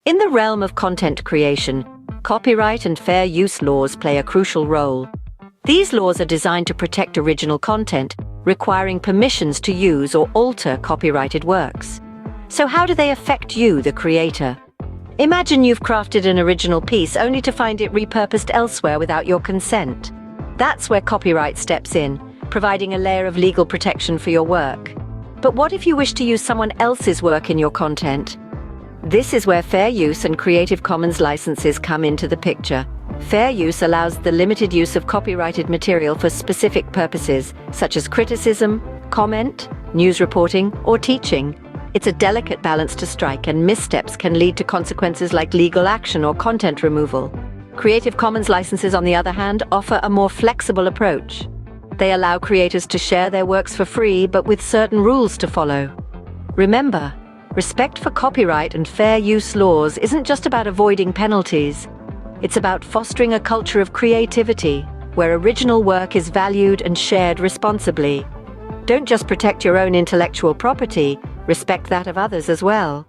In the realm of content creation, copyright and fair use laws play a crucial role. These laws are designed to protect original content, requiring permissions to use or alter copyrighted works. So how do they affect you, the creator? Imagine you've crafted an original piece only to find it repurposed elsewhere without your consent. That's where copyright steps in, providing a layer of legal protection for your work. But what if you wish to use someone else's work in your content? This is where fair use and Creative Commons licenses come into the picture. Fair use allows the limited use of copyrighted material for specific purposes, such as criticism, comment, news reporting, or teaching. It's a delicate balance to strike, and missteps can lead to consequences like legal action or content removal. Creative Commons licenses, on the other hand, offer a more flexible approach. They allow creators to share their works for free, but with certain rules to follow. Remember, respect for copyright and fair use laws isn't just about avoiding penalties. It's about fostering a culture of creativity, where original work is valued and shared responsibly. Don't just protect your own intellectual property, respect that of others as well.